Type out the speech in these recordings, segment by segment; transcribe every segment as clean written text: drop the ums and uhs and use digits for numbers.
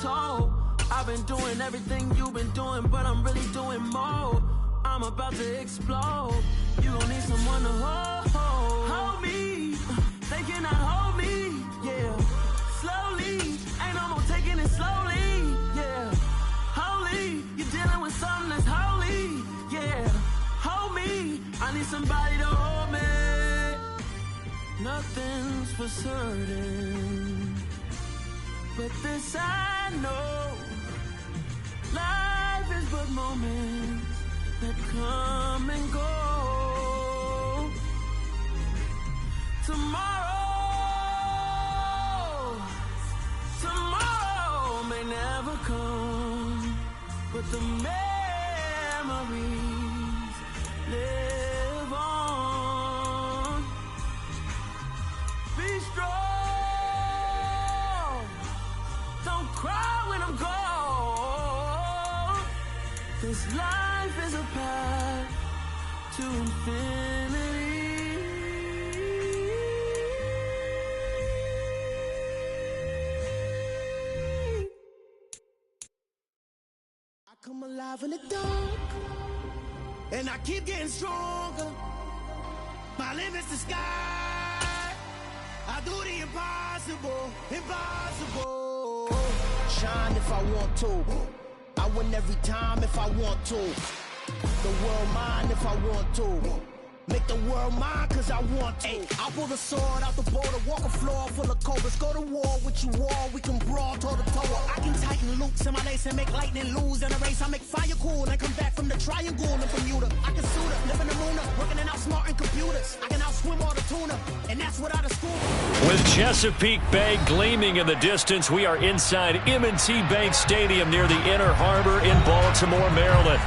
told. I've been doing everything you've been doing, but I'm really doing more. I'm about to explode. You gon' need someone to hold me. They cannot hold me, yeah. Slowly, ain't no more taking it slowly, yeah. Holy, you're dealing with something that's holy, yeah. Hold me, I need somebody to hold me. Nothing's for certain, but this I know. Life is but moments that come and go. Tomorrow may never come, but the memories live on. Be strong, don't cry when I'm gone. This life is a path to infinity. I come alive in the dark, and I keep getting stronger. My limit's the sky. I do the impossible, impossible. Shine if I want to. I win every time if I want to. The world mine if I want to. Make the world mine cause I want to. I'll pull the sword out the border, walk a floor full of cobras. Go to war with you all, we can brawl toe to toe. I can tighten loops in my lace and make lightning lose in a race. I make fire cool and come back from the triangle in Bermuda. I can suit up, live in the moon, working and outsmarting computers. I can outswim all the tuna, and that's without a school. With Chesapeake Bay gleaming in the distance, we are inside M&T Bank Stadium near the Inner Harbor in Baltimore, Maryland.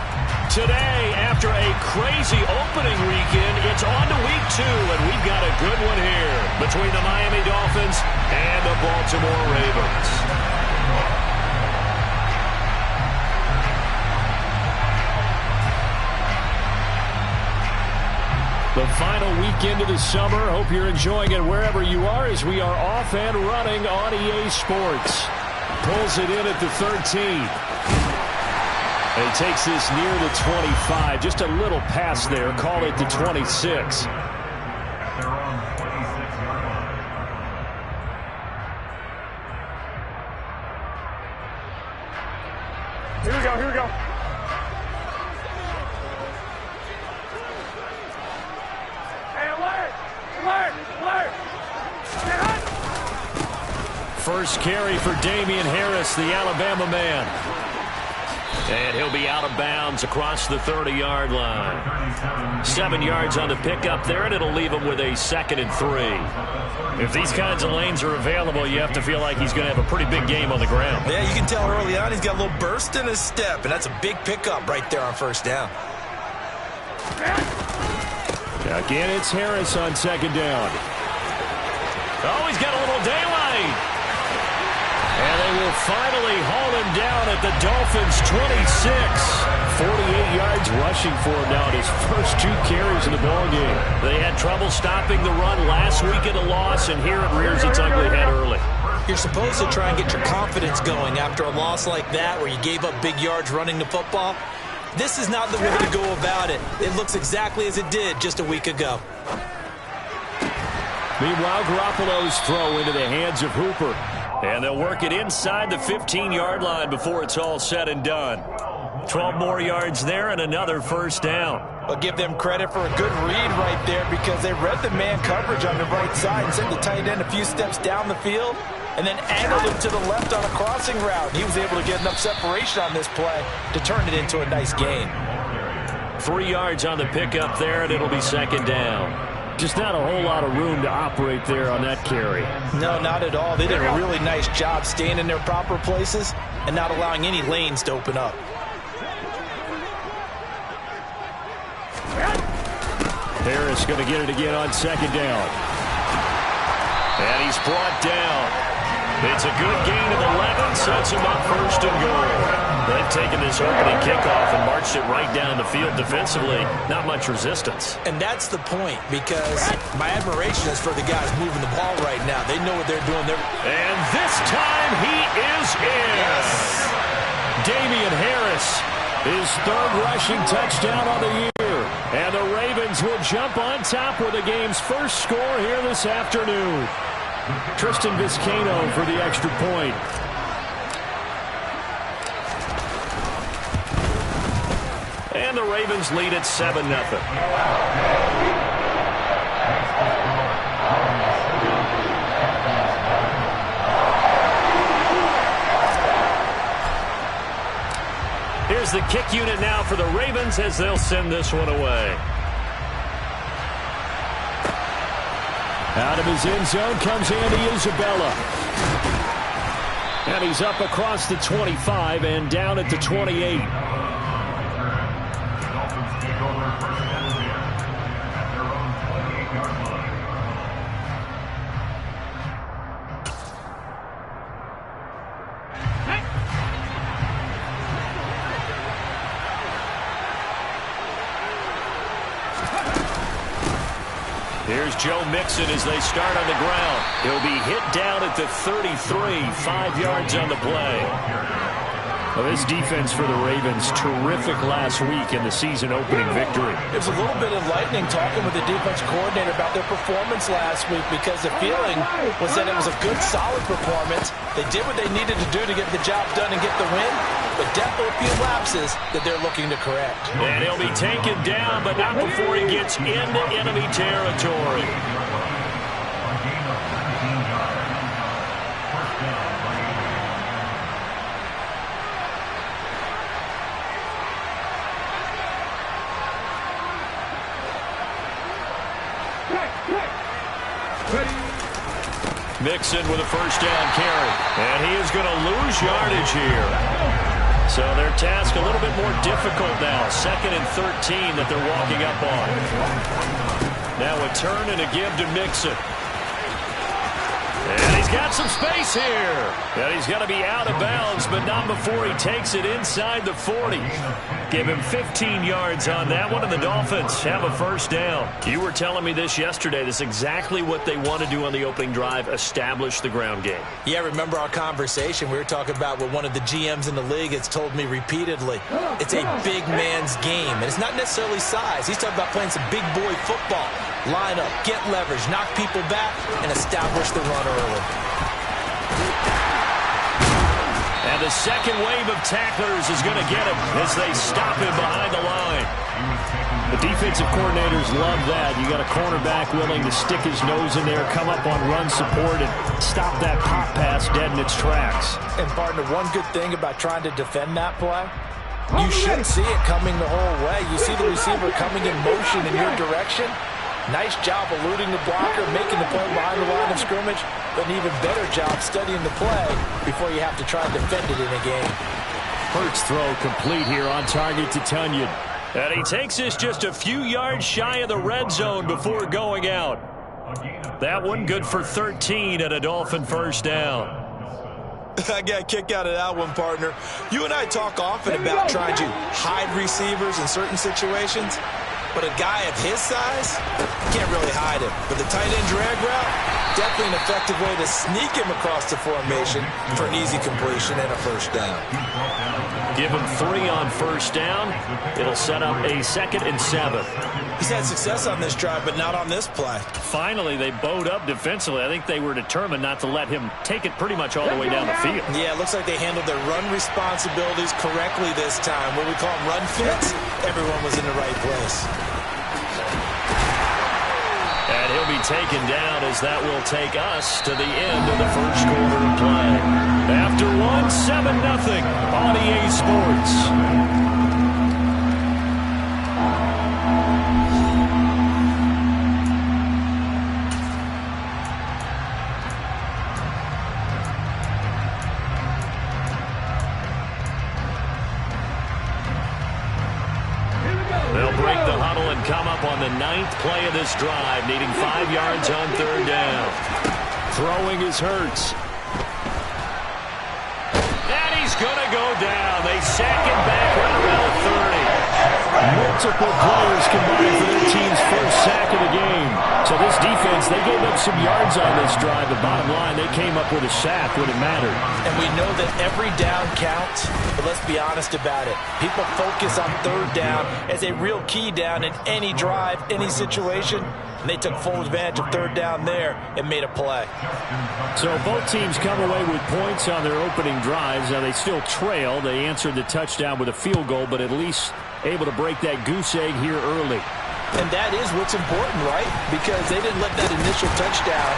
Today, after a crazy opening weekend, it's on to week 2, and we've got a good one here between the Miami Dolphins and the Baltimore Ravens. The final weekend of the summer. Hope you're enjoying it wherever you are as we are off and running on EA Sports. Pulls it in at the 13. He takes this near the 25. Just a little pass there. Call it the 26. Here we go, here we go. Hey, alert! Alert! Alert! First carry for Damian Harris, the Alabama man. And he'll be out of bounds across the 30-yard line. 7 yards on the pickup there, and it'll leave him with a 2nd and 3. If these kinds of lanes are available, you have to feel like he's going to have a pretty big game on the ground. Yeah, you can tell early on he's got a little burst in his step, and that's a big pickup right there on first down. Again, it's Harris on 2nd down. Oh, he's got a little daylight. And they will finally haul him down at the Dolphins' 26. 48 yards rushing for him now in his first 2 carries in the ballgame. They had trouble stopping the run last week in a loss, and here it rears its ugly head early. You're supposed to try and get your confidence going after a loss like that where you gave up big yards running the football. This is not the way to go about it. It looks exactly as it did just a week ago. Meanwhile, Garoppolo's throw into the hands of Hooper. And they'll work it inside the 15-yard line before it's all said and done. 12 more yards there and another first down. I'll give them credit for a good read right there because they read the man coverage on the right side and sent the tight end a few steps down the field and then angled him to the left on a crossing route. He was able to get enough separation on this play to turn it into a nice gain. 3 yards on the pickup there, and it'll be 2nd down. Just not a whole lot of room to operate there on that carry. No, not at all. They did a really nice job staying in their proper places and not allowing any lanes to open up. Harris going to get it again on 2nd down. And he's brought down. It's a good gain of 11, sets him up 1st and goal. They've taken this opening kickoff and marched it right down the field defensively. Not much resistance. And that's the point, because my admiration is for the guys moving the ball right now. They know what they're doing. And this time he is in. Yes, His third rushing touchdown on the year. And the Ravens will jump on top with the game's first score here this afternoon. Tristan Vizcaino for the extra point. And the Ravens lead at 7-0. Here's the kick unit now for the Ravens as they'll send this one away. Out of his end zone comes Andy Isabella. And he's up across the 25 and down at the 28. Here's Joe Mixon as they start on the ground. He'll be hit down at the 33, 5 yards on the play. Well, this defense for the Ravens, terrific last week in the season-opening victory. It was a little bit enlightening talking with the defense coordinator about their performance last week because the feeling was that it was a good, solid performance. They did what they needed to do to get the job done and get the win, but definitely a few lapses that they're looking to correct. And he'll be taken down, but not before he gets into enemy territory. Mixon with a first down carry. And he is going to lose yardage here. So their task a little bit more difficult now. 2nd and 13 that they're walking up on. Now a turn and a give to Mixon. And he's got some space here. And he's going to be out of bounds, but not before he takes it inside the 40. Give him 15 yards on that one, and the Dolphins have a first down. You were telling me this yesterday. This is exactly what they want to do on the opening drive, establish the ground game. Yeah, remember our conversation? We were talking about what one of the GMs in the league has told me repeatedly. It's a big man's game, and it's not necessarily size. He's talking about playing some big boy football. Line up, get leverage, knock people back, and establish the run early. And the second wave of tacklers is going to get him as they stop him behind the line. The defensive coordinators love that. You got a cornerback willing to stick his nose in there, come up on run support, and stop that pop pass dead in its tracks. And, partner, one good thing about trying to defend that play, you should see it coming the whole way. You see the receiver coming in motion in your direction. Nice job eluding the blocker, making the play behind the line of scrimmage, but an even better job studying the play before you have to try and defend it in a game. Hurts throw complete here on target to Tunyon. And he takes this just a few yards shy of the red zone before going out. That one good for 13 and a Dolphin first down. I got a kick out of that one, partner. You and I talk often about trying to hide receivers in certain situations. But a guy of his size, can't really hide him. But the tight end drag route, definitely an effective way to sneak him across the formation for an easy completion and a first down. Give him 3 on first down. It'll set up a 2nd and 7. He's had success on this drive, but not on this play. Finally, they bowed up defensively. I think they were determined not to let him take it pretty much all the way down the field. Yeah, it looks like they handled their run responsibilities correctly this time. What we call them run fits, everyone was in the right place. And he'll be taken down as that will take us to the end of the first quarter of play. After 7-0 on EA Sports. They'll break the huddle and come up on the 9th play of this drive, needing 5 yards on 3rd down. Throwing is Hurts. And he's going to go down. They sack him back right around the 30. Multiple players combined for their team's first sack of the game. So this defense, they gave up some yards on this drive, but bottom line, they came up with a sack when it mattered. And we know that every down counts, but let's be honest about it. People focus on third down as a real key down in any drive, any situation. And they took full advantage of third down there and made a play. So both teams come away with points on their opening drives. Now they still trail. They answered the touchdown with a field goal, but at least able to break that goose egg here early. And that is what's important, right? Because they didn't let that initial touchdown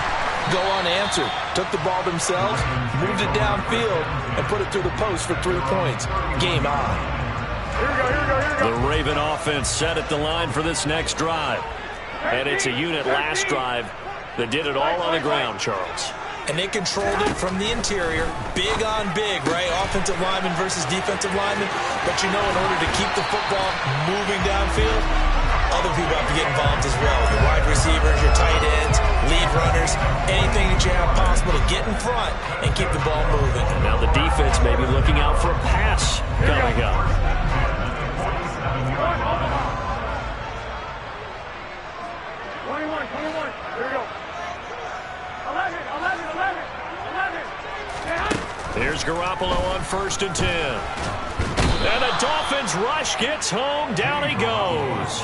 go unanswered. Took the ball themselves, moved it downfield, and put it through the post for 3 points. Game on. Here we go, here we go, here we go. The Raven offense set at the line for this next drive. And it's a unit last drive that did it all on the ground, Charles. And they controlled it from the interior. Big on big, right? Offensive lineman versus defensive lineman. But you know, in order to keep the football moving downfield, other people have to get involved as well. Your wide receivers, your tight ends, lead runners, anything that you have possible to get in front and keep the ball moving. Now the defense may be looking out for a pass coming up. 21, here we go. 11. Here's Garoppolo on 1st and 10. And the Dolphins rush gets home. Down he goes.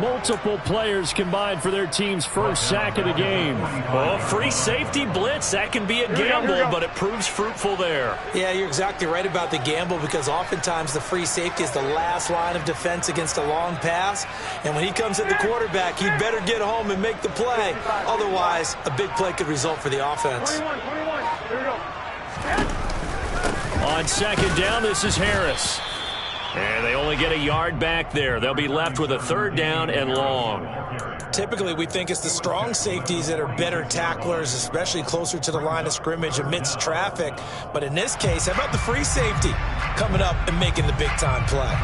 Multiple players combined for their team's first sack of the game. Oh, free safety blitz. That can be a gamble, but it proves fruitful there. Yeah, you're exactly right about the gamble because oftentimes the free safety is the last line of defense against a long pass. And when he comes at the quarterback, he'd better get home and make the play. Otherwise, a big play could result for the offense. 21, here we go. On 2nd down, this is Harris. And they only get a yard back there. They'll be left with a 3rd down and long. Typically, we think it's the strong safeties that are better tacklers, especially closer to the line of scrimmage amidst traffic. But in this case, how about the free safety coming up and making the big-time play?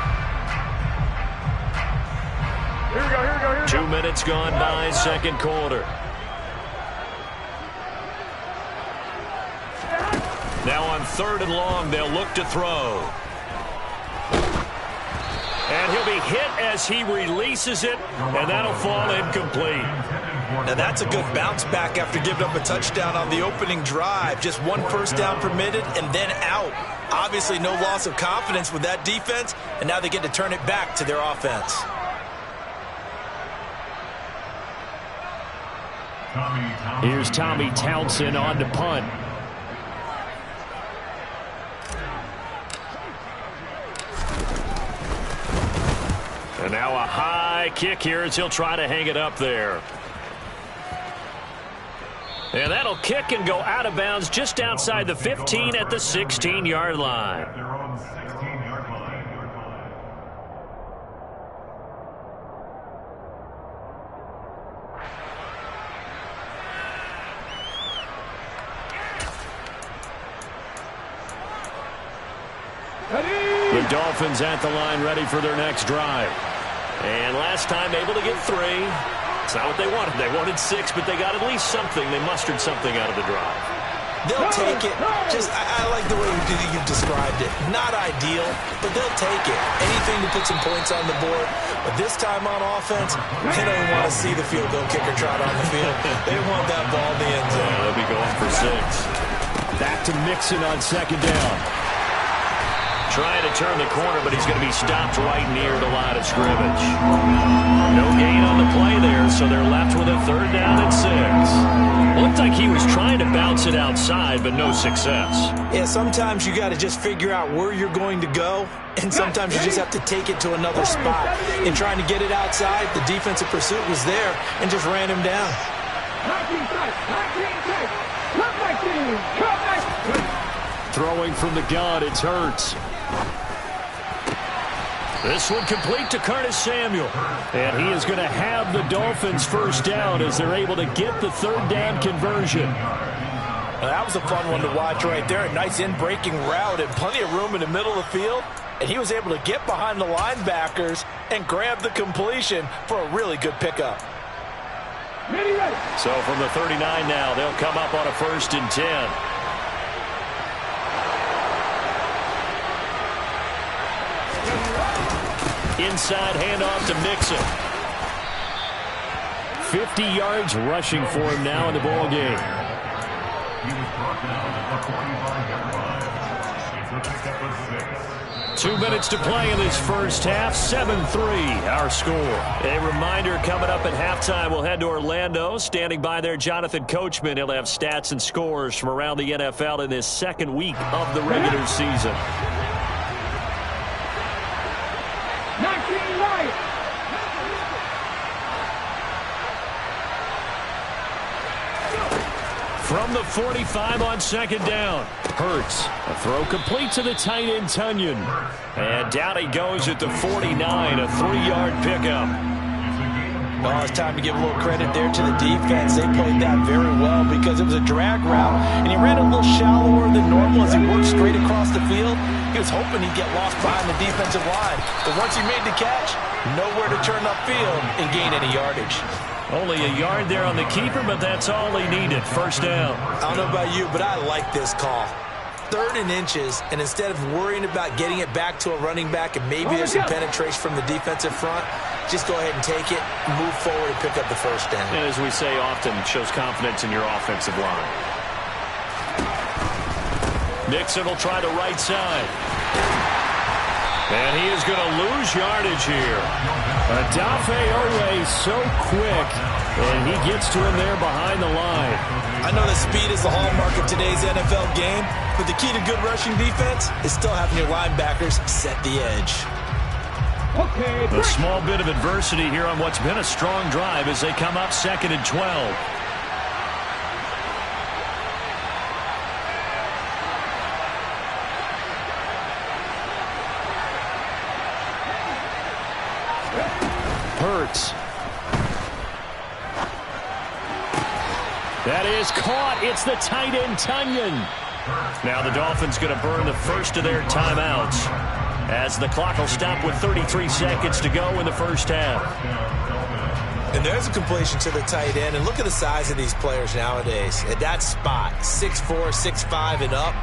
Here we go. 2 minutes gone by, 2nd quarter. Now on 3rd and long, they'll look to throw. And he'll be hit as he releases it, and that'll fall incomplete. Now that's a good bounce back after giving up a touchdown on the opening drive. Just 1 first down permitted and then out. Obviously no loss of confidence with that defense, and now they get to turn it back to their offense. Here's Tommy Townsend on to punt. And now a high kick here as he'll try to hang it up there. And that'll kick and go out of bounds just outside the 15 at the 16-yard line. The Dolphins at the line ready for their next drive. And last time able to get 3. It's not what they wanted. They wanted 6, but they got at least something. They mustered something out of the drive. They'll take it. I like the way you described it. Not ideal, but they'll take it. Anything to put some points on the board. But this time on offense, they don't want to see the field goal kicker trot on the field. They want that ball in the end zone. Yeah, they'll be going for 6. Back to Mixon on 2nd down. Trying to turn the corner, but he's going to be stopped right near the line of scrimmage. No gain on the play there, so they're left with a 3rd down and 6. Looked like he was trying to bounce it outside, but no success. Yeah, sometimes you got to just figure out where you're going to go, and sometimes you just have to take it to another spot. In trying to get it outside, the defensive pursuit was there and just ran him down. Throwing from the gun, it's Hurts. This one complete to Curtis Samuel. And he is going to have the Dolphins 1st down as they're able to get the 3rd down conversion. Well, that was a fun one to watch right there. A nice in-breaking route and plenty of room in the middle of the field. And he was able to get behind the linebackers and grab the completion for a really good pickup. So from the 39 now, they'll come up on a 1st and 10. Inside handoff to Mixon. 50 yards rushing for him now in the ball game. He was brought down at the 45-yard line. It's a pickup of 6. 2 minutes to play in this first half. 7-3 our score. A reminder coming up at halftime. We'll head to Orlando. Standing by there, Jonathan Coachman. He'll have stats and scores from around the NFL in this second week of the regular season. 19 right. From the 45 on second down. Hurts. A throw complete to the tight end, Tunyon. And down he goes at the 49. A 3-yard pickup. Well, it's time to give a little credit there to the defense. They played that very well because it was a drag route, and he ran a little shallower than normal as he worked straight across the field. He was hoping he'd get lost behind the defensive line. But once he made the catch, nowhere to turn upfield and gain any yardage. Only a yard there on the keeper, but that's all he needed. First down. I don't know about you, but I like this call. 3rd and inches, and instead of worrying about getting it back to a running back and maybe there's some penetration from the defensive front, just go ahead and take it, move forward, and pick up the first down. And as we say often, it shows confidence in your offensive line. Mixon will try the right side. And he is going to lose yardage here. Odafe Oweh so quick, and he gets to him there behind the line. I know that speed is the hallmark of today's NFL game, but the key to good rushing defense is still having your linebackers set the edge. Okay, A small bit of adversity here on what's been a strong drive as they come up 2nd and 12. Hurts. That is caught. It's the tight end, Tunyon. Now the Dolphins going to burn the first of their timeouts as the clock will stop with 33 seconds to go in the first half. And there's a completion to the tight end. And look at the size of these players nowadays. At that spot, 6'4", 6'5", and up.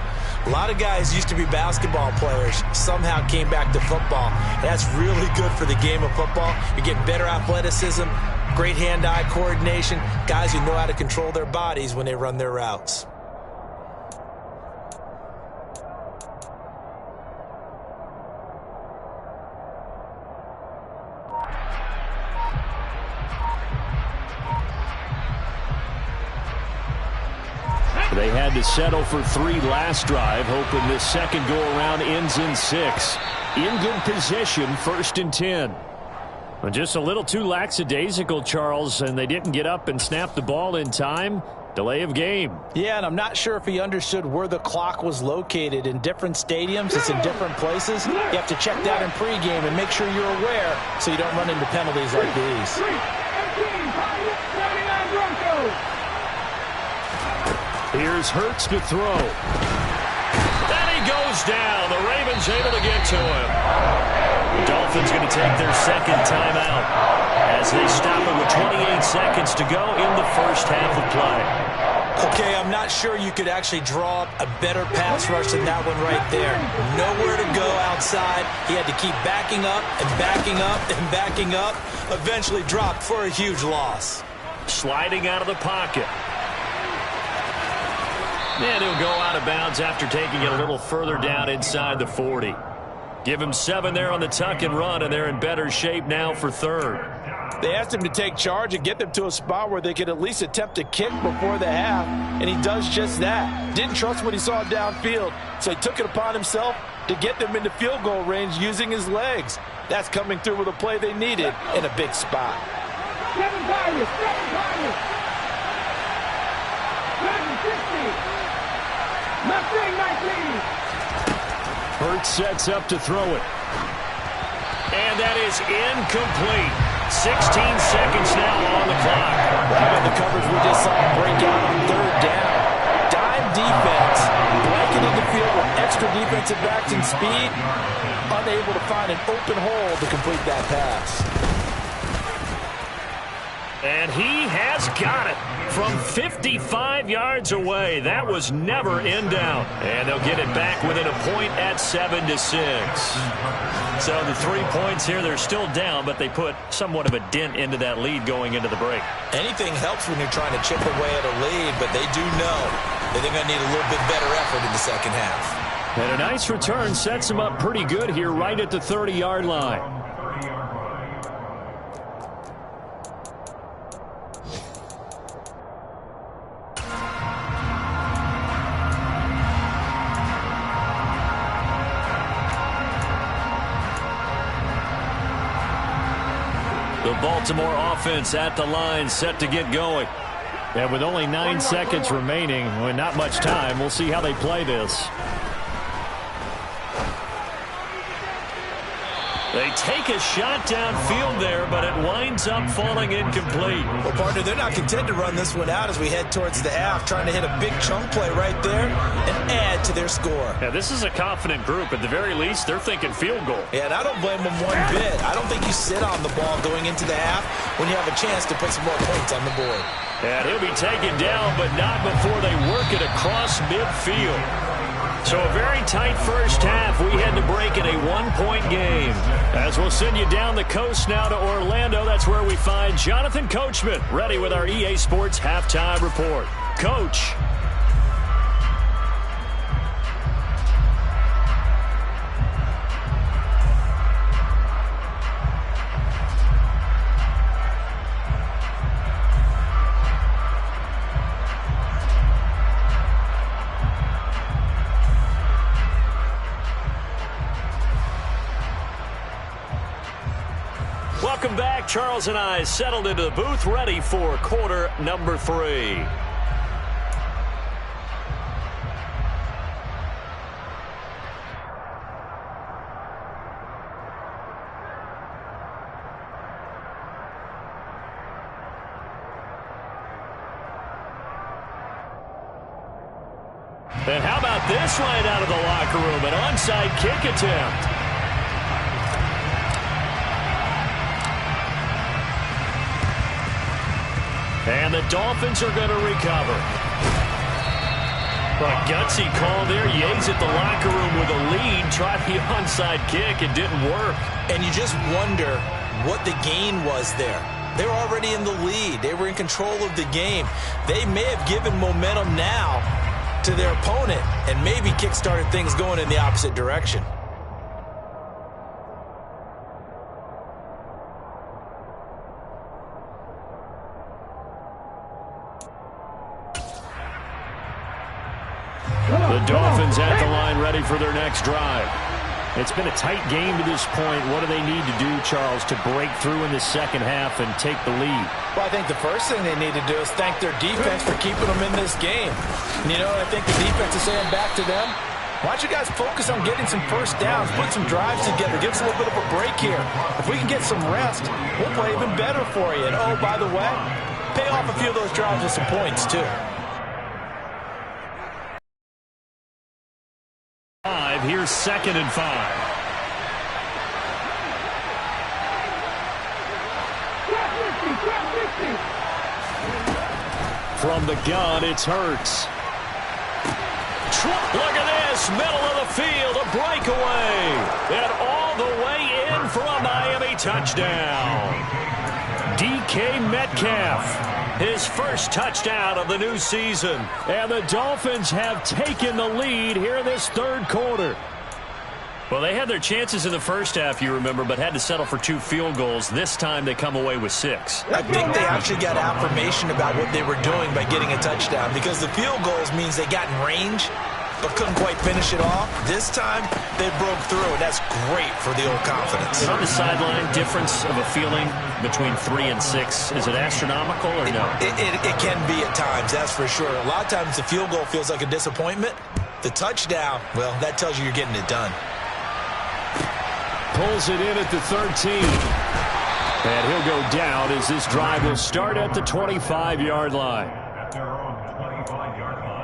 A lot of guys used to be basketball players, somehow came back to football. That's really good for the game of football. You're getting better athleticism, great hand-eye coordination, guys who know how to control their bodies when they run their routes. They had to settle for 3 last drive, hoping this second go-around ends in 6. In good position, 1st and 10. Well, just a little too lackadaisical, Charles, and they didn't get up and snap the ball in time. Delay of game. Yeah, and I'm not sure if he understood where the clock was located. In different stadiums, it's in different places. You have to check that in pregame and make sure you're aware so you don't run into penalties like these. Here's Hurts to throw. And he goes down. The Ravens able to get to him. The Dolphins going to take their second timeout as they stop it with 28 seconds to go in the first half of play. Okay, I'm not sure you could actually draw up a better pass rush than that one right there. Nowhere to go outside. He had to keep backing up and backing up and backing up. Eventually dropped for a huge loss. Sliding out of the pocket. And he'll go out of bounds after taking it a little further down inside the 40. Give him 7 there on the tuck and run, and they're in better shape now for 3rd. They asked him to take charge and get them to a spot where they could at least attempt a kick before the half, and he does just that. Didn't trust what he saw downfield, so he took it upon himself to get them into field goal range using his legs. That's coming through with a play they needed in a big spot. 7 Tigers, 7 Tigers. 760. Mustang 19. Hurts sets up to throw it. And that is incomplete. 16 seconds now on the clock. How about the coverage we just saw break out on 3rd down? Dime defense, blanketed the field with extra defensive backs and speed, unable to find an open hole to complete that pass. And he has got it from 55 yards away. That was never in doubt. And they'll get it back within a point at 7-6. So the 3 points here, they're still down, but they put somewhat of a dent into that lead going into the break. Anything helps when you're trying to chip away at a lead, but they do know that they're going to need a little bit better effort in the second half. And a nice return sets them up pretty good here right at the 30-yard line. The Baltimore offense at the line, set to get going. And with only 9 seconds remaining, with not much time, we'll see how they play this. They take a shot downfield there, but it winds up falling incomplete. Well, partner, they're not content to run this one out as we head towards the half, trying to hit a big chunk play right there and add to their score. Yeah, this is a confident group. At the very least, they're thinking field goal. Yeah, and I don't blame them one bit. I don't think you sit on the ball going into the half when you have a chance to put some more points on the board. And he'll be taken down, but not before they work it across midfield. So a very tight first half. We had to break in a 1-point game. As we'll send you down the coast now to Orlando, that's where we find Jonathan Coachman, ready with our EA Sports Halftime Report. Coach. Welcome back. Charles and I settled into the booth, ready for quarter number 3. And how about this right out of the locker room? An onside kick attempt. And the Dolphins are going to recover. A gutsy call there. Yates at the locker room with a lead. Tried the onside kick. It didn't work. And you just wonder what the gain was there. They were already in the lead. They were in control of the game. They may have given momentum now to their opponent and maybe kick-started things going in the opposite direction. The Dolphins at the line, ready for their next drive. It's been a tight game to this point. What do they need to do, Charles, to break through in the second half and take the lead? Well, I think the first thing they need to do is thank their defense for keeping them in this game. And you know what I think the defense is saying back to them? Why don't you guys focus on getting some first downs, put some drives together, give us a little bit of a break here. If we can get some rest, we'll play even better for you. And, oh, by the way, pay off a few of those drives with some points, too. Here's 2nd and 5. From the gun, it's Hurts. Look at this, middle of the field, a breakaway. And all the way in for a Miami touchdown. DK Metcalf, his first touchdown of the new season. And the Dolphins have taken the lead here in this third quarter. Well, they had their chances in the first half, you remember, but had to settle for 2 field goals. This time they come away with 6. I think they actually got affirmation about what they were doing by getting a touchdown, because the field goals means they got in range but couldn't quite finish it off. This time they broke through, and that's great for the old confidence. On the sideline, difference of a feeling between 3 and 6, is it astronomical or no? It can be at times, that's for sure. A lot of times the field goal feels like a disappointment. The touchdown, well, that tells you you're getting it done. Pulls it in at the 13. And he'll go down as this drive will start at the 25-yard line. At their own 25-yard line.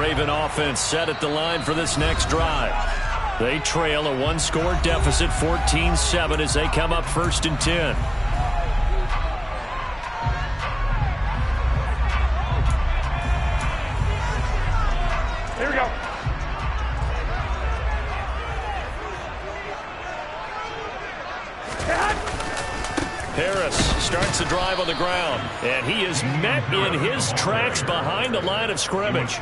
Raven offense set at the line for this next drive. They trail a one-score deficit, 14-7, as they come up 1st and 10. Here we go. Harris starts the drive on the ground, and he is met in his tracks behind the line of scrimmage.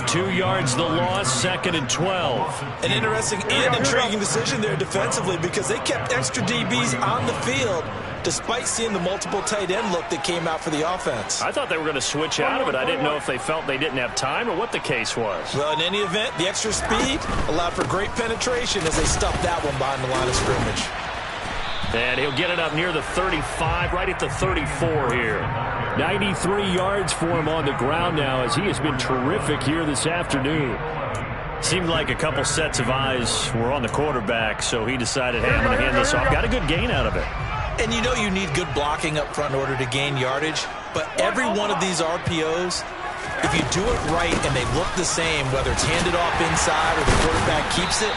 2 yards the loss, 2nd and 12. An interesting and intriguing decision there defensively because they kept extra DBs on the field despite seeing the multiple tight end look that came out for the offense. I thought they were going to switch out of it. I didn't know if they felt they didn't have time or what the case was. Well, in any event, the extra speed allowed for great penetration as they stuffed that one behind the line of scrimmage. And he'll get it up near the 35, right at the 34 here. 93 yards for him on the ground now as he has been terrific here this afternoon. Seemed like a couple sets of eyes were on the quarterback, so he decided, hey, I'm going to hand this off. Got a good gain out of it. And you know you need good blocking up front in order to gain yardage, but every one of these RPOs, if you do it right and they look the same, whether it's handed off inside or the quarterback keeps it,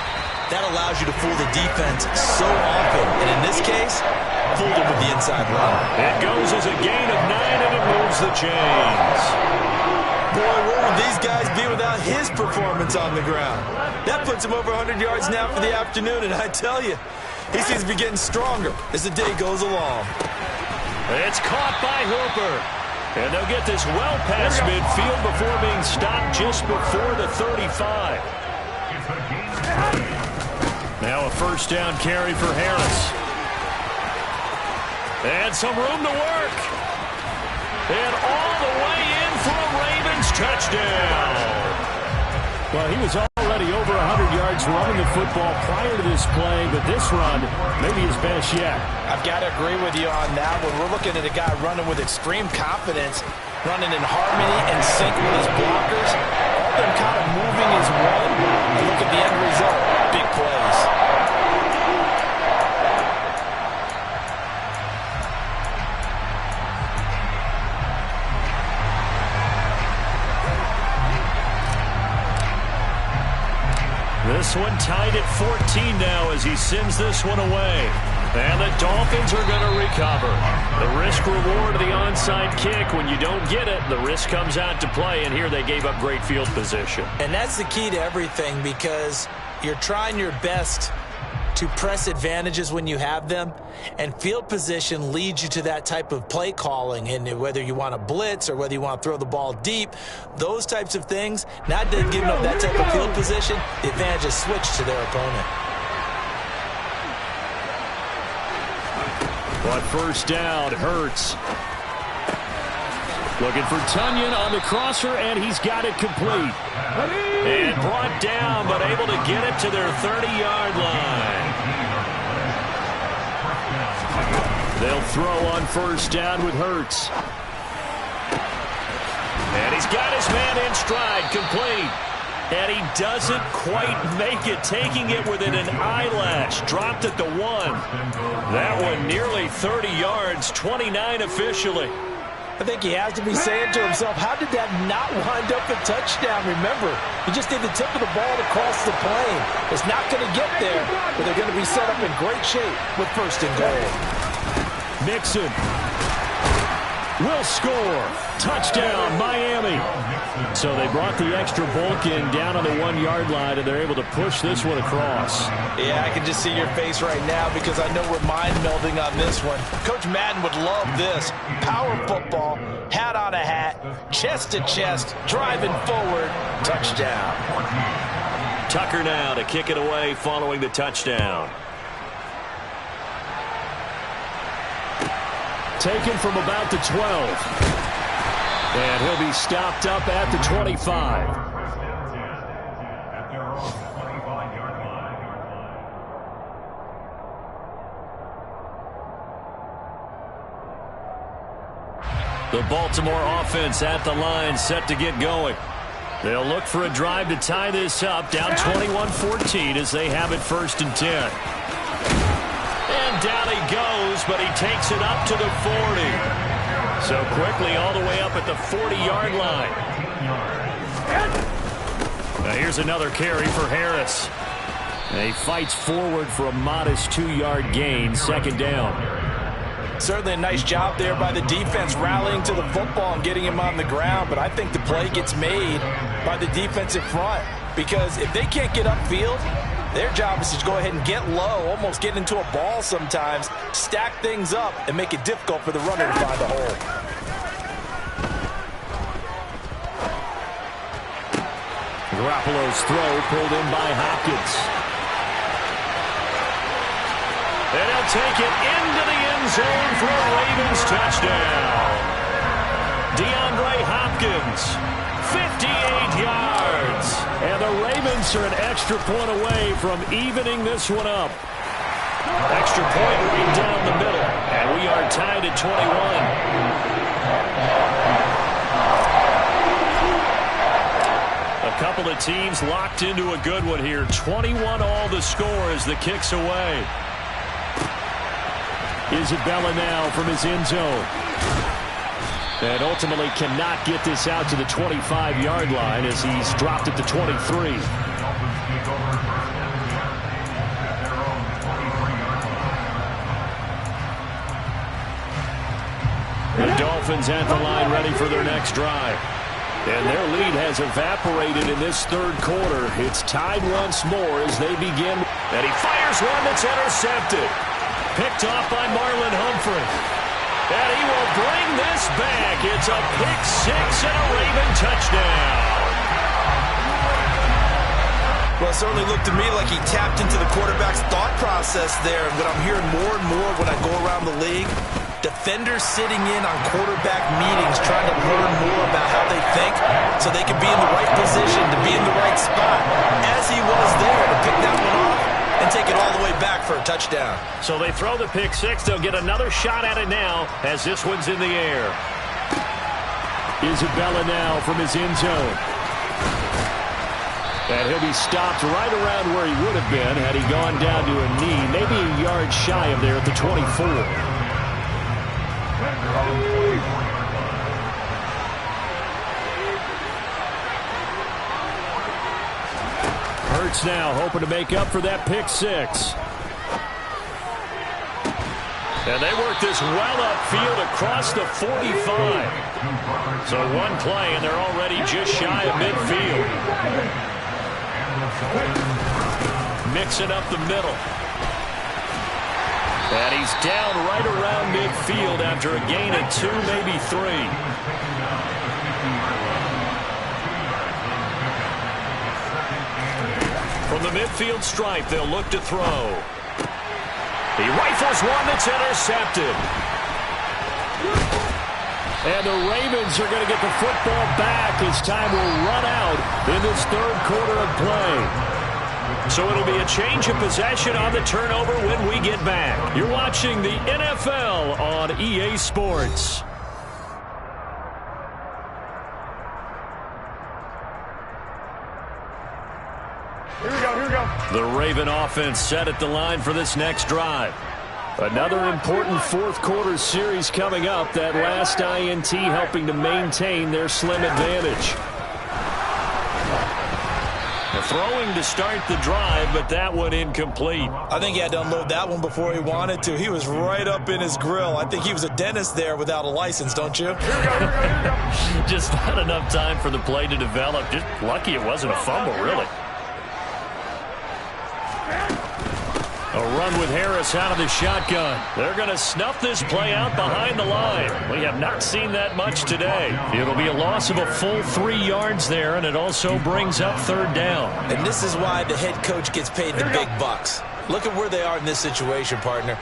that allows you to fool the defense so often. And in this case, fooled him with the inside run. It goes as a gain of 9, and it moves the chains. Boy, where would these guys be without his performance on the ground? That puts him over 100 yards now for the afternoon, and I tell you, he seems to be getting stronger as the day goes along. It's caught by Hooper. And they'll get this well past midfield before being stopped just before the 35. Now a 1st down carry for Harris. And some room to work. And all the way in for a Ravens touchdown. Well, he was already over 100 yards running the football prior to this play, but this run may be his best yet. I've got to agree with you on that one. We're looking at a guy running with extreme confidence, running in harmony and sync with his blockers. All them kind of moving his way. And look at the end result. Big plays. This one tied at 14 now as he sends this one away. And the Dolphins are going to recover. The risk-reward of the onside kick, when you don't get it, the risk comes out to play, and here they gave up great field position. And that's the key to everything because you're trying your best to press advantages when you have them, and field position leads you to that type of play calling. And whether you want to blitz or whether you want to throw the ball deep, those types of things, not giving up that type of field position, the advantage is switched to their opponent. But 1st down, Hurts. Looking for Tunyon on the crosser, and he's got it complete. And brought down, but able to get it to their 30-yard line. They'll throw on 1st down with Hurts. And he's got his man in stride, complete. And he doesn't quite make it, taking it within an eyelash. Dropped at the 1. That one nearly 30 yards, 29 officially. I think he has to be saying to himself, how did that not wind up a touchdown? Remember, you just need the tip of the ball to cross the plane. It's not going to get there, but they're going to be set up in great shape with 1st and goal. Mixon will score. Touchdown, Miami. So they brought the extra bulk in down on the 1-yard line, and they're able to push this one across. Yeah, I can just see your face right now because I know we're mind melding on this one. Coach Madden would love this. Power football, hat on a hat, chest to chest, driving forward, touchdown. Tucker now to kick it away following the touchdown. Taken from about the 12. And he'll be stopped up at the 25. The Baltimore offense at the line, set to get going. They'll look for a drive to tie this up, down 21-14 as they have it 1st and 10. And down he goes, but he takes it up to the 40. So quickly all the way up at the 40-yard line. Now here's another carry for Harris. And he fights forward for a modest 2-yard gain, second down. Certainly a nice job there by the defense rallying to the football and getting him on the ground, but I think the play gets made by the defensive front because if they can't get upfield, their job is to go ahead and get low, almost get into a ball sometimes, stack things up, and make it difficult for the runner to find a hole. Garoppolo's throw pulled in by Hopkins. And he'll take it into the end zone for a Ravens touchdown. DeAndre Hopkins, 58 yards. And the Ravens are an extra point away from evening this one up. Extra point right down the middle. And we are tied at 21. A couple of teams locked into a good one here. 21 all the score as the kick's away. Isabella now from his end zone. And ultimately cannot get this out to the 25-yard line as he's dropped it to 23. The Dolphins at the line ready for their next drive. And their lead has evaporated in this third quarter. It's tied once more as they begin. And he fires one that's intercepted. Picked off by Marlon Humphrey. And he will bring this back. It's a pick six and a Raven touchdown. Well, it certainly looked to me like he tapped into the quarterback's thought process there. But I'm hearing more and more when I go around the league, defenders sitting in on quarterback meetings trying to learn more about how they think so they can be in the right position to be in the right spot, as he was there to pick that one off and take it all the way back for a touchdown. So they throw the pick six. They'll get another shot at it now as this one's in the air. Isabella now from his end zone. And he'll be stopped right around where he would have been had he gone down to a knee, maybe a yard shy of there at the 24. Hurts now hoping to make up for that pick six. And they work this well upfield across the 45. So one play and they're already just shy of midfield. Mixing up the middle. And he's down right around midfield after a gain of 2, maybe 3. From the midfield stripe, they'll look to throw. He rifles one that's intercepted. And the Ravens are going to get the football back as time will run out in this third quarter of play. So it'll be a change of possession on the turnover when we get back. You're watching the NFL on EA Sports. Here we go. The Raven offense set at the line for this next drive. Another important fourth quarter series coming up. That last INT helping to maintain their slim advantage. Throwing to start the drive, but that one incomplete. I think he had to unload that one before he wanted to. He was right up in his grill. I think he was a dentist there without a license, don't you? Here we go. Just not enough time for the play to develop. Just lucky it wasn't a fumble, really. A run with Harris out of the shotgun. They're going to snuff this play out behind the line. We have not seen that much today. It'll be a loss of a full 3 yards there, and it also brings up third down. And this is why the head coach gets paid the big bucks. Look at where they are in this situation, partner.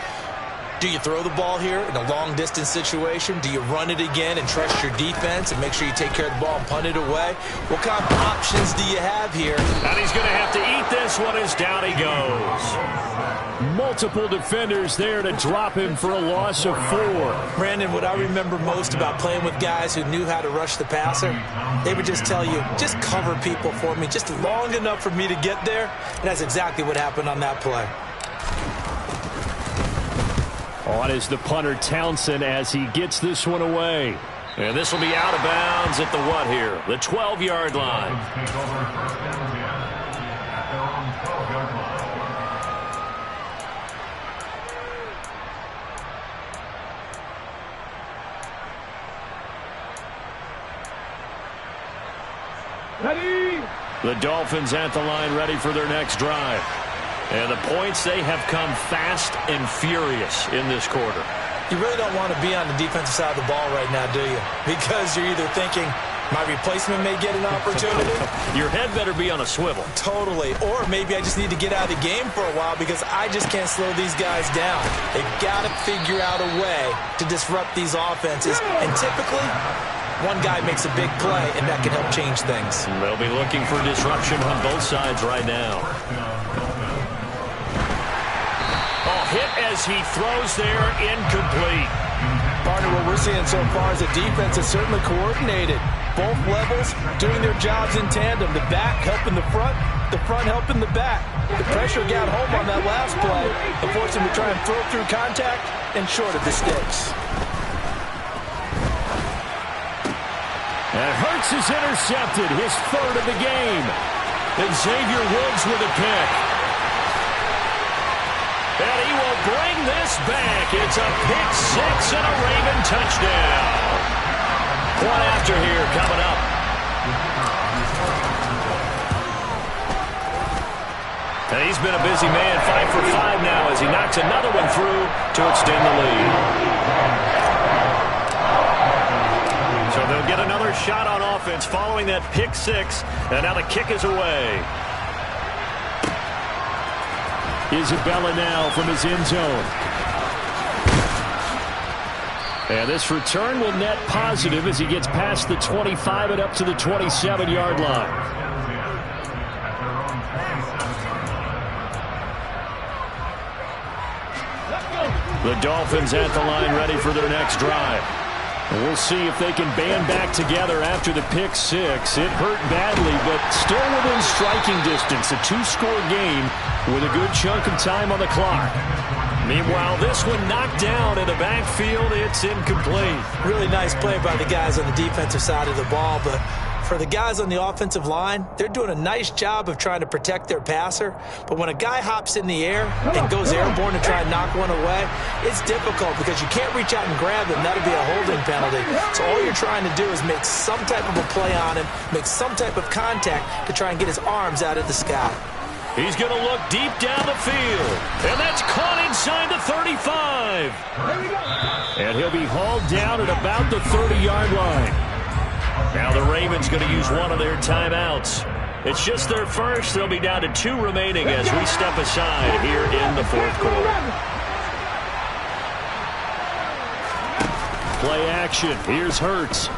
Do you throw the ball here in a long-distance situation? Do you run it again and trust your defense and make sure you take care of the ball and punt it away? What kind of options do you have here? And he's going to have to eat this one as down he goes. Multiple defenders there to drop him for a loss of 4. Brandon, what I remember most about playing with guys who knew how to rush the passer, they would just tell you, just cover people for me just long enough for me to get there. And that's exactly what happened on that play. On is the punter Townsend as he gets this one away. And this will be out of bounds at the what here? The 12-yard line. 12-yard line. Ready? The Dolphins at the line, ready for their next drive. And the points, they have come fast and furious in this quarter. You really don't want to be on the defensive side of the ball right now, do you? Because you're either thinking, my replacement may get an opportunity. Your head better be on a swivel. Totally. Or maybe I just need to get out of the game for a while because I just can't slow these guys down. They've got to figure out a way to disrupt these offenses. And typically, one guy makes a big play, and that can help change things. They'll be looking for disruption on both sides right now. Hit as he throws there, incomplete. Partner, what we're seeing so far is the defense is certainly coordinated. Both levels doing their jobs in tandem. The back helping the front helping the back. The pressure got home on that last play and forced him to try and throw through contact and short of the sticks. And Hurts is intercepted, his third of the game. And Xavier Woods with a pick. And he will bring this back. It's a pick six and a Raven touchdown. One after here coming up. And he's been a busy man, 5 for 5 now as he knocks another one through to extend the lead. So they'll get another shot on offense following that pick six. And now the kick is away. Isabella now from his end zone. And this return will net positive as he gets past the 25 and up to the 27-yard line. The Dolphins at the line ready for their next drive. We'll see if they can band back together after the pick six. It hurt badly, but still within striking distance. A two-score game with a good chunk of time on the clock. Meanwhile, this one knocked down in the backfield. It's incomplete. Really nice play by the guys on the defensive side of the ball, but for the guys on the offensive line, they're doing a nice job of trying to protect their passer. But when a guy hops in the air and goes airborne to try and knock one away, it's difficult because you can't reach out and grab him. That'll be a holding penalty. So all you're trying to do is make some type of a play on him, make some type of contact to try and get his arms out of the sky. He's going to look deep down the field. And that's caught inside the 35. And he'll be hauled down at about the 30-yard line. Now the Ravens going to use one of their timeouts. It's just their first. They'll be down to 2 remaining as we step aside here in the fourth quarter. Play action. Here's Hurts.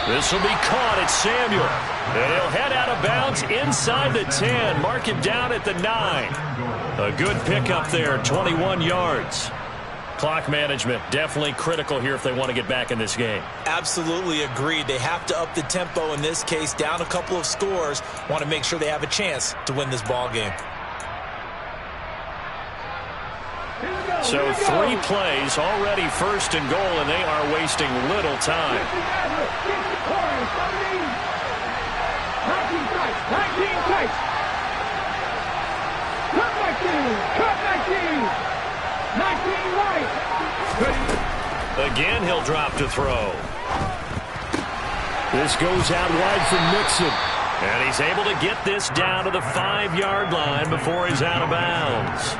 This will be caught at Samuel. And he'll head out of bounds inside the 10. Mark him down at the 9. A good pickup there, 21 yards. Clock management definitely critical here if they want to get back in this game. Absolutely agreed. They have to up the tempo in this case, down a couple of scores. Want to make sure they have a chance to win this ball game. So 3 plays, already first and goal, and they are wasting little time. 19 tights. Cut 19 right. Again, he'll drop to throw. This goes out wide from Mixon. And he's able to get this down to the 5-yard line before he's out of bounds.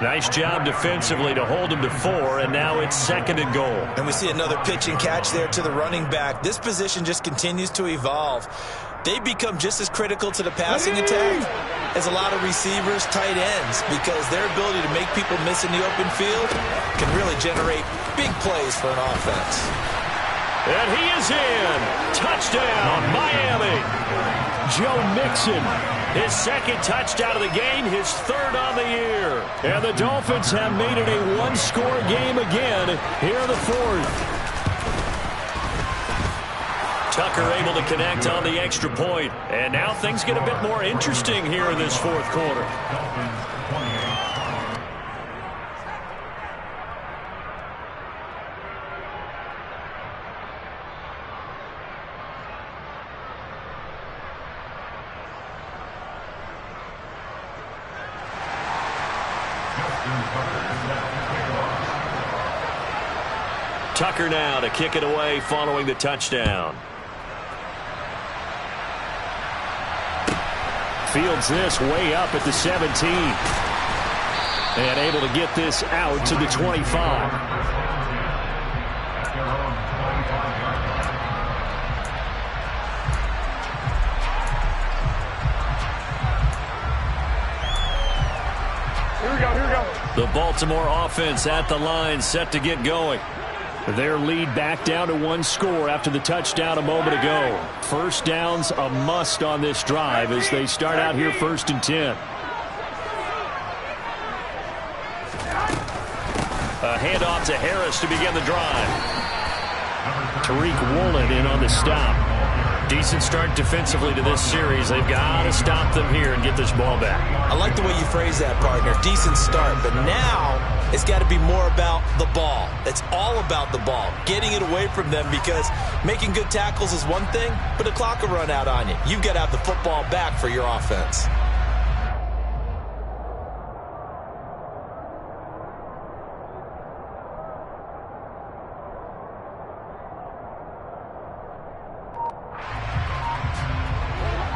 Nice job defensively to hold him to 4, and now it's 2nd and goal. And we see another pitch and catch there to the running back. This position just continues to evolve. They become just as critical to the passing attack as a lot of receivers, tight ends, because their ability to make people miss in the open field can really generate big plays for an offense. And he is in. Touchdown, Miami. Joe Mixon, his 2nd touchdown of the game, his 3rd on the year. And the Dolphins have made it a one-score game again here in the 4th. Tucker able to connect on the extra point. And now things get a bit more interesting here in this 4th quarter. Tucker now to kick it away following the touchdown. Fields this way up at the 17. And able to get this out to the 25. Here we go. The Baltimore offense at the line, set to get going. Their lead back down to one score after the touchdown a moment ago. First down's a must on this drive as they start out here 1st and 10. A handoff to Harris to begin the drive. Tariq Woolen in on the stop. Decent start defensively to this series. They've got to stop them here and get this ball back. I like the way you phrase that, partner. Decent start, but now it's got to be more about the ball. It's all about the ball, getting it away from them, because making good tackles is one thing, but the clock will run out on you. You've got to have the football back for your offense.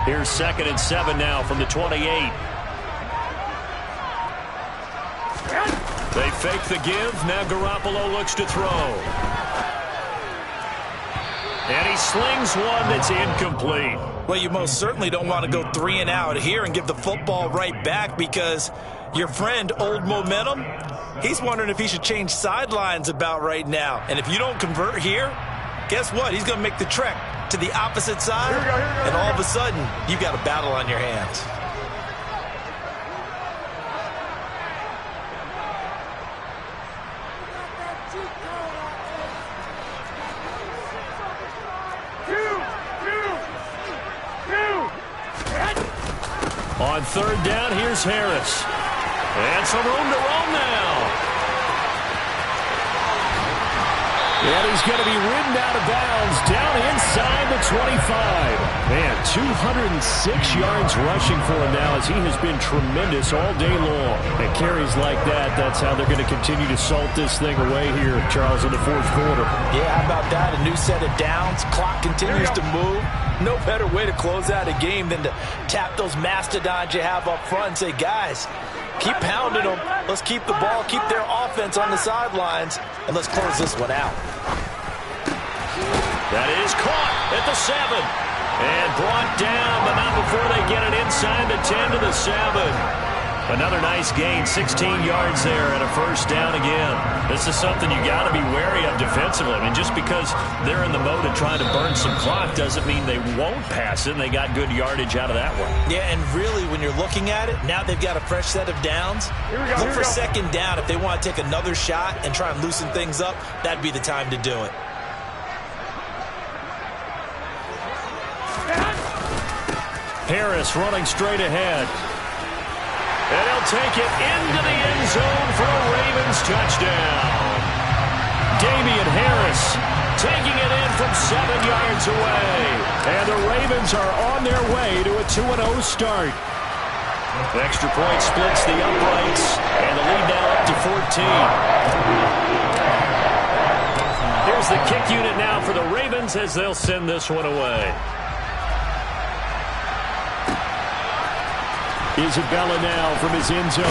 Here's 2nd and 7 now from the 28. They fake the give. Now Garoppolo looks to throw. And he slings one that's incomplete. Well, you most certainly don't want to go 3 and out here and give the football right back, because your friend, Old Momentum, he's wondering if he should change sidelines about right now. And if you don't convert here, guess what? He's going to make the trek to the opposite side, and all of a sudden, you've got a battle on your hands. On 3rd down, here's Harris. And some room to roam now. And he's going to be ridden out of bounds down inside the 25. Man, 206 yards rushing for him now, as he has been tremendous all day long. And carries like that, that's how they're going to continue to salt this thing away here, Charles, in the 4th quarter. Yeah, how about that? A new set of downs. Clock continues to move. No better way to close out a game than to tap those mastodons you have up front and say, guys, keep pounding them. Let's keep the ball, keep their offense on the sidelines, and let's close this one out. That is caught at the 7. And brought down, but not before they get it inside the 10 to the 7. Another nice gain, 16 yards there, and a 1st down again. This is something you got to be wary of defensively. I mean, just because they're in the mode of trying to burn some clock doesn't mean they won't pass it, and they got good yardage out of that one. Yeah, and really, when you're looking at it, now they've got a fresh set of downs. Look for 2nd down. If they want to take another shot and try and loosen things up, that'd be the time to do it. Harris running straight ahead. And he'll take it into the end zone for a Ravens touchdown. Damian Harris taking it in from 7 yards away. And the Ravens are on their way to a 2-0 start. The extra point splits the uprights, and the lead now up to 14. Here's the kick unit now for the Ravens as they'll send this one away. Isabella now from his end zone.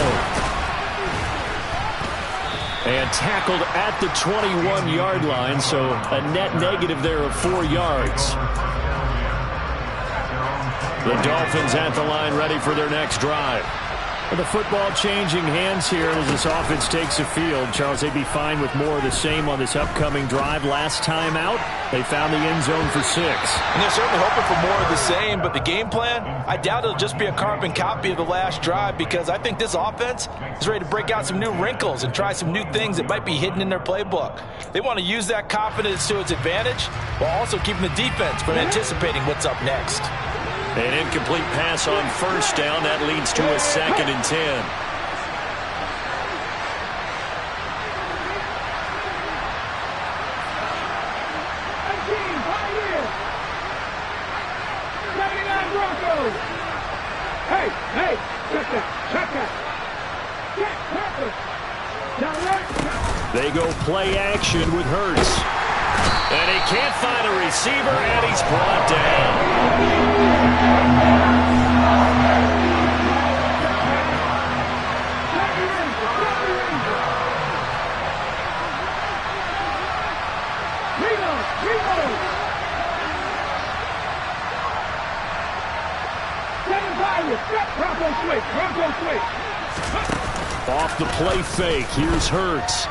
And tackled at the 21-yard line, so a net negative there of 4 yards. The Dolphins at the line, ready for their next drive. The football changing hands here as this offense takes the field. Charles, they'd be fine with more of the same on this upcoming drive. Last time out, they found the end zone for 6. And they're certainly hoping for more of the same, but the game plan, I doubt it'll just be a carbon copy of the last drive, because I think this offense is ready to break out some new wrinkles and try some new things that might be hidden in their playbook. They want to use that confidence to its advantage while also keeping the defense from anticipating what's up next. An incomplete pass on 1st down. That leads to a 2nd and 10. Hey, check that. Jack Pepper. They go play action with Hurts. And he can't find a receiver, and he's brought down. Off the play fake, here's Hurts.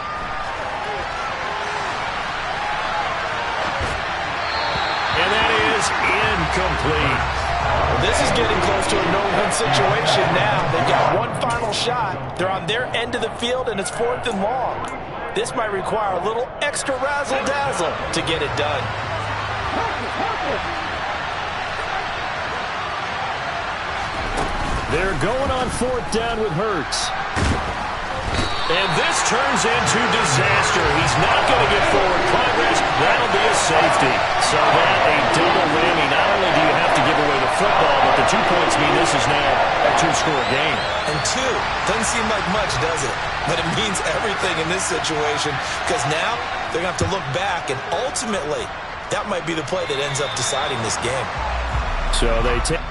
And that is incomplete. This is getting close to a no-win situation now. They've got one final shot. They're on their end of the field, and it's 4th and long. This might require a little extra razzle-dazzle to get it done. They're going on 4th down with Hurts. And this turns into disaster. He's not going to get forward progress. That'll be a safety. So that a double whammy. Not only do you have to give away the football, but the 2 points mean this is now a 2-score game. And 2 doesn't seem like much, does it? But it means everything in this situation, because now they're going to have to look back, and ultimately that might be the play that ends up deciding this game. So they take...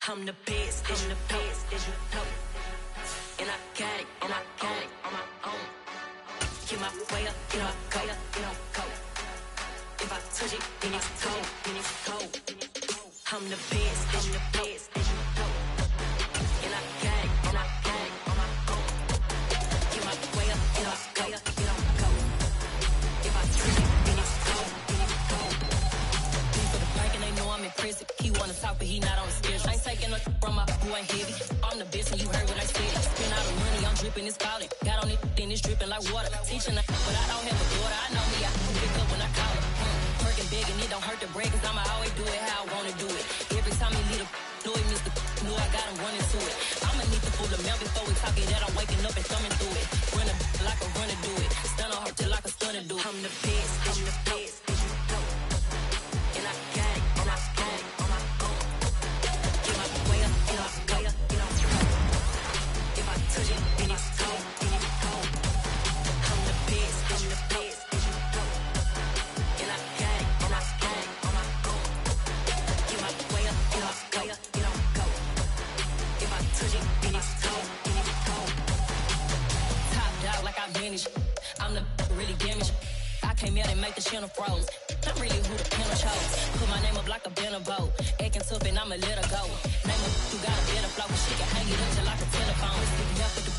I'm the best, and the best, and I got it, and I got it on my own. Get my way up, get up, go, go. If I touch it, then it's cold, then it's cold. I'm the best, and the best, and I got it, and I got it on my own. Get my way up, get up, go, go. If I touch it, then it's cold, then it's cold. For the break, and they know I'm in prison. He wanna talk, but he not on the schedule. I ain't taking no from my boy heavy. I'm the best, and you heard what I said. Spend all the money, I'm dripping, it's falling. Got on it, then it's dripping like water. Teaching her, but I don't have a daughter. I know me, I can pick up when I call her. Working big, and it don't hurt to break, cause I'ma always do it how I wanna do it. Every time he lead a know it, Mr. Know I got him running to it. I'ma need to pull the mouth before we talk it, that I'm waking up and thumbing through it. Run a like a runner do it. Stun on her till like a stunner do it. I'm the best, I'm the best. And I got it, and I got it on my own. Get my way up, get up, go, go. If I touch it, then it's cold, then it's cold. I'm the best, I'm the best. And I got it, and I got it on my own. Get my way up, get up, go, go. If I touch it, then it's cold, then it's cold. Top dog like I vanished. I'm the really damaged. I came out and make the channel froze. I'm really who the panel chose. Put my name up like a banner boat. Acting tough and I'ma let her go. Name her who got a better flow. She can hang it up just like a telephone. Sticking up with the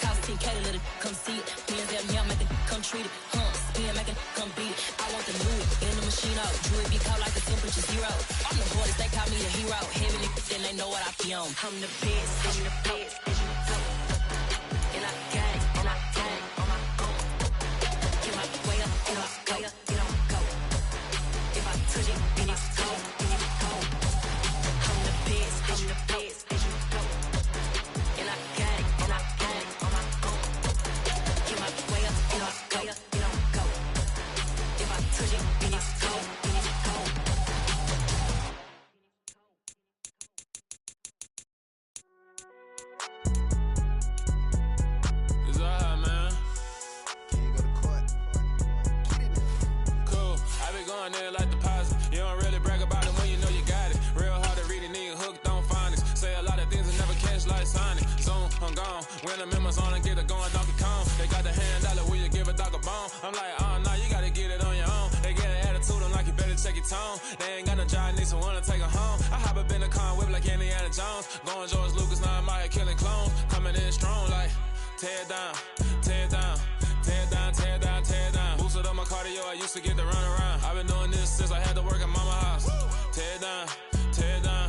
cost 10K to let it come see it. Hands down here, make it come treat it. Spin, make it come beat it. I want the new in the machine out. Jewelry be cold like the temperature 0. I'm the hardest, they call me the hero. Heavy niggas, then they know what I be on. I'm the best, I'm the best. And I got it, and I got it on my own. Get my way up, get up, go, go. If I touch it, then it's cold, then it's cold. I'm the best, I'm the best. And I got it, and I got it on my own. Get my way up, get up, go, go. If I touch it, then it's cold, then it's cold. It's alright, man. Can you go to court? Cool. I be going there like deposit. You don't really brag about it when you know you got it. Real hard to read a nigga hooked on phonics. Say a lot of things and never catch like Sonic. Soon I'm gone. When the members on and get it going Donkey Kong. They got the $100, will you give a dog a bone? I'm like, oh no, you gotta get it on your own. They get an attitude, I'm like, you better check your tone. They ain't got no job, need someone to take her home. I hop up in the car, whip like Indiana Jones. Going George Lucas, now I'm out here killing clones. Coming in strong like, tear down, tear down. Tear down, tear down, tear down. Boosted up my cardio, I used to get to run around. I've been doing this since I had to work at mama house. Tear down, tear down,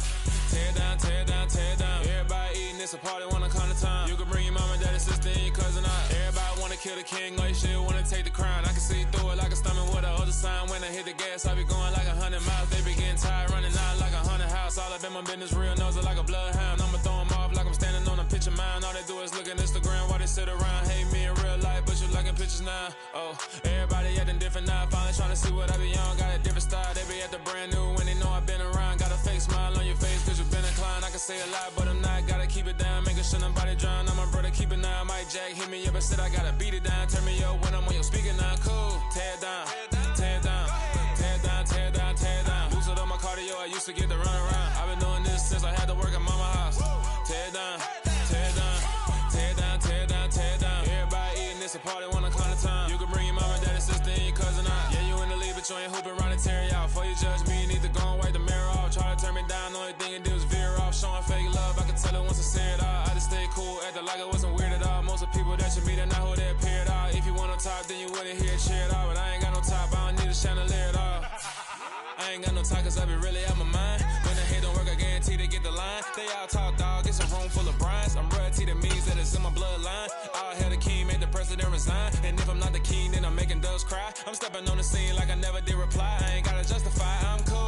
tear down, tear down, tear down. Everybody eating, it's a party, wanna come to time. You can bring your mama, daddy, sister, and your cousin out. Everybody wanna kill the king, like shit, wanna take the crown. I can see through it like a stomach with a other sign. When I hit the gas, I be going like 100 miles. They be getting tired, running out like 100 house. All up in my business, real nose like a bloodhound. I'ma throw them off like I'm standing on a picture mound. All they do is look at Instagram while they sit around. Hate me in real life, but you liking pictures now. Oh, everybody acting different now. Finally trying to see what I be on. Got a different style. They be at the brand new when they know I've been around. say a lot, but I'm not. Gotta keep it down, making sure nobody drown. I'm my brother, keep it now. Mike Jack hit me up and said I gotta beat it down. Turn me up when I'm on your speaker now. Cool, tear it down, tear it down, tear it down, tear it down, tear it down. Boosted up my cardio, I used to get to run around. I've been doing this since I had to work at mama house. Tear it down, tear it down, tear it down, tear it down, tear it down. Everybody eating this a party, one o'clock of time. You can bring your mama, daddy, sister, and your cousin out. Yeah, you in the league, but you ain't hooping around and tear out. Before you judge me, you need to go and wipe the mirror off. Try to turn me down, the only thing you did was veer off. Showing fake love, I can tell it once I say it all. I just stay cool, acting like it wasn't weird at all. Most of the people that you meet are not who they appear at all. If you want on top, then you wouldn't hear it cheer at all. But I ain't got no top, I don't need a chandelier at all. I ain't got no talk, cause I be really out my mind. When the head don't work, I guarantee they get the line. They all talk, dog, it's a room full of Bryans. I'm royalty, that means that it's in my bloodline. All hell the king, made the president resign. And if I'm not the king, then I'm making doves cry. I'm stepping on the scene like I never did reply. I ain't gotta justify, I'm cool.